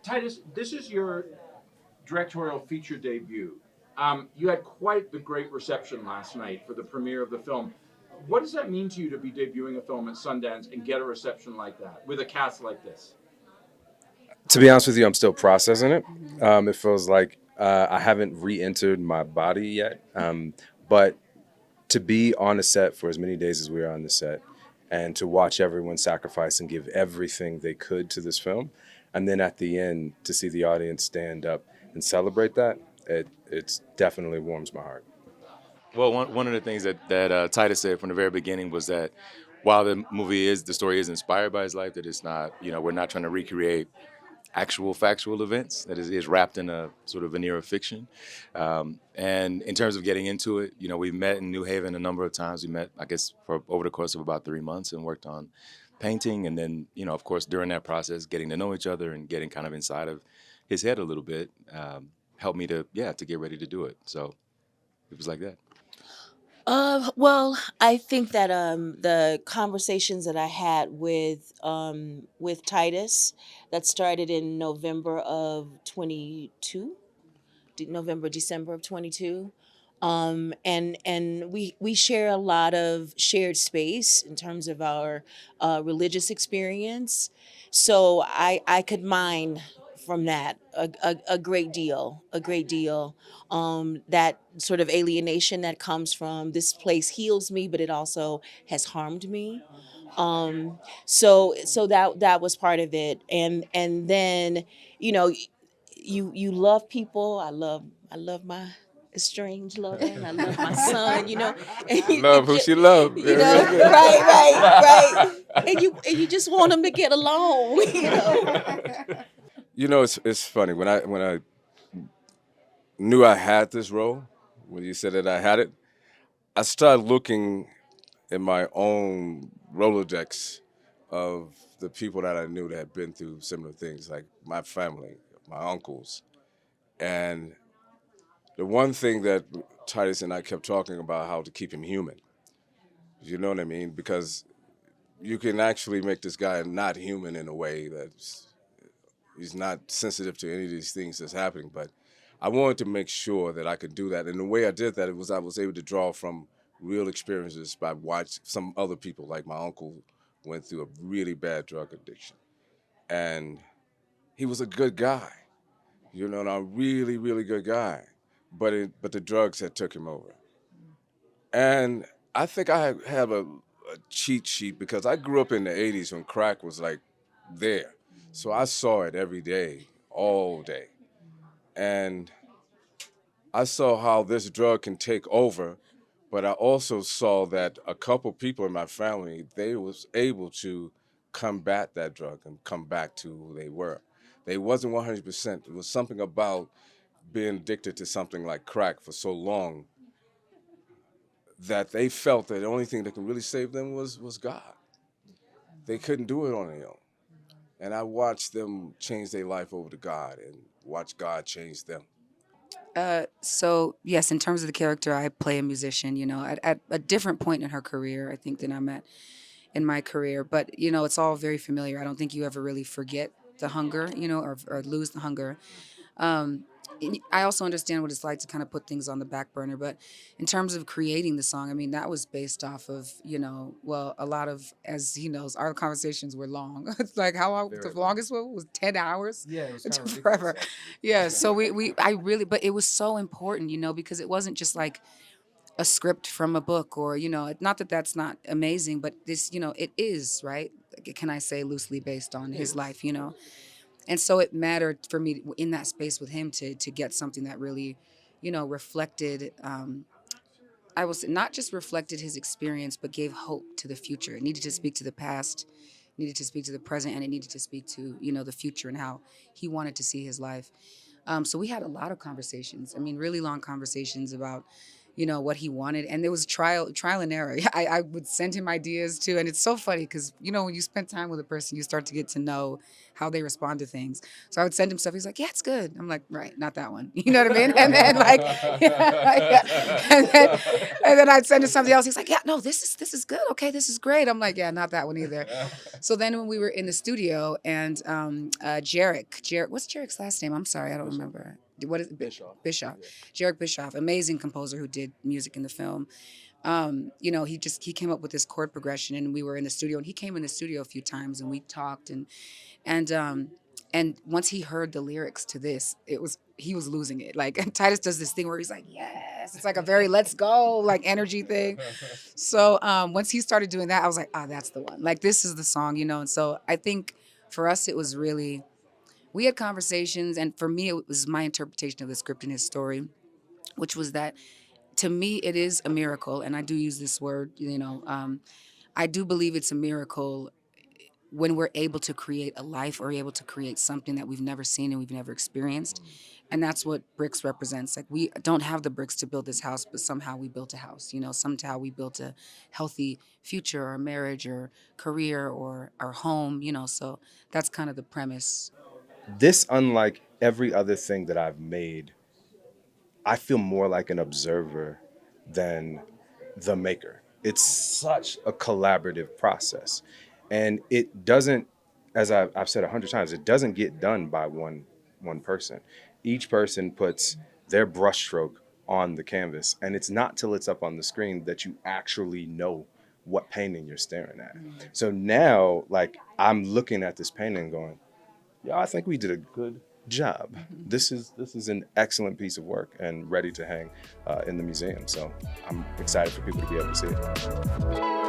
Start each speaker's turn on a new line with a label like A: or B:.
A: Titus, this is your directorial feature debut. You had quite the great reception last night for the premiere of the film. What does that mean to you to be debuting a film at Sundance and get a reception like that with a cast like this?
B: To be honest with you, I'm still processing it. It feels like I haven't re-entered my body yet. But to be on the set for as many days as we were on the set, and to watch everyone sacrifice and give everything they could to this film, and then at the end to see the audience stand up and celebrate that, it's definitely warms my heart.
C: Well, one of the things that Titus said from the very beginning was that while the story is inspired by his life, that it's not, we're not trying to recreate actual factual events, that is wrapped in a sort of veneer of fiction. And in terms of getting into it, we met in New Haven a number of times. We met, I guess, for over the course of about 3 months and worked on painting. And then, of course, during that process, getting to know each other and getting kind of inside of his head a little bit helped me to get ready to do it. So it was like that.
D: Well, I think that the conversations that I had with Titus that started in November of 22, November December of 22. And we share a lot of shared space in terms of our religious experience. So I could mine from that a great deal, a great deal. That sort of alienation that comes from this place heals me, but it also has harmed me. So that was part of it, and then you know you love people. I love my estranged lover, and I love my son. And you
B: Love who
D: just,
B: she loved.
D: right, and you just want them to get along.
B: It's funny when I knew I had this role. When you said that I had it, I started looking in my own Rolodex of the people that I knew that had been through similar things, like my family, my uncles. And the one thing that Titus and I kept talking about how to keep him human. You know what I mean? Because you can actually make this guy not human in a way that's he's not sensitive to any of these things that's happening. But I wanted to make sure that I could do that. And the way I did that, it was I was able to draw from real experiences by watching some other people, like my uncle went through a really bad drug addiction. And he was a good guy, and a really, really good guy. But the drugs had took him over. And I think I have a cheat sheet because I grew up in the 80s when crack was like there. So I saw it every day, all day. And I saw how this drug can take over, but I also saw that a couple people in my family, they was able to combat that drug and come back to who they were. They wasn't 100%. It was something about being addicted to something like crack for so long that they felt that the only thing that could really save them was God. They couldn't do it on their own. And I watched them change their life over to God and watch God change them.
E: So yes, in terms of the character, I play a musician. At a different point in her career, I think, than I'm at in my career. But it's all very familiar. I don't think you ever really forget the hunger, or lose the hunger. Um, and I also understand what it's like to kind of put things on the back burner. But in terms of creating the song, I mean, that was based off of, well, a lot of, as he knows, our conversations were long. It's like how long, the longest one was 10 hours.
F: Yeah, it was
E: It's
F: kind of ridiculous.
E: forever. Yeah. So I really, but it was so important, because it wasn't just like a script from a book or, not that that's not amazing, but this, it is, right? Like, can I say loosely based on his life. And so it mattered for me in that space with him to get something that really, reflected. I was not just reflected his experience, but gave hope to the future. It needed to speak to the past, needed to speak to the present, and it needed to speak to the future and how he wanted to see his life. So we had a lot of conversations. I mean, really long conversations about you know, what he wanted. And there was trial and error. I would send him ideas too. And it's so funny because, you know, when you spend time with a person, you start to get to know how they respond to things. So I would send him stuff. He's like, yeah, it's good. I'm like, right, not that one. You know what I mean? And then like, yeah. And then I'd send him something else. He's like, yeah, no, this is good. Okay, this is great. I'm like, yeah, not that one either. So then when we were in the studio and Jarek, what's Jarek's last name? I'm sorry, I don't remember. What is it? Bischoff. Jarek Bischoff, amazing composer who did music in the film. You know, he came up with this chord progression, and we were in the studio, and he came in the studio a few times, and we talked, and and once he heard the lyrics to this, he was losing it. Like, and Titus does this thing where he's like, yes, it's like a very let's go like energy thing. So once he started doing that, I was like, ah, that's the one. Like, this is the song, you know. And so I think for us, it was really, we had conversations, and for me, it was my interpretation of the script and his story, which was that to me, it is a miracle, and I do use this word, you know. I do believe it's a miracle when we're able to create a life or able to create something that we've never seen and we've never experienced. And that's what bricks represents. Like, we don't have the bricks to build this house, but somehow we built a house. You know, somehow we built a healthy future or marriage or career or our home, you know. So that's kind of the premise.
F: This, unlike every other thing that I've made, I feel more like an observer than the maker. It's such a collaborative process. And it doesn't, as I've said 100 times, it doesn't get done by one person. Each person puts their brushstroke on the canvas. And it's not till it's up on the screen that you actually know what painting you're staring at. So now, like, I'm looking at this painting going, yeah, I think we did a good job. This is an excellent piece of work and ready to hang in the museum. So I'm excited for people to be able to see it.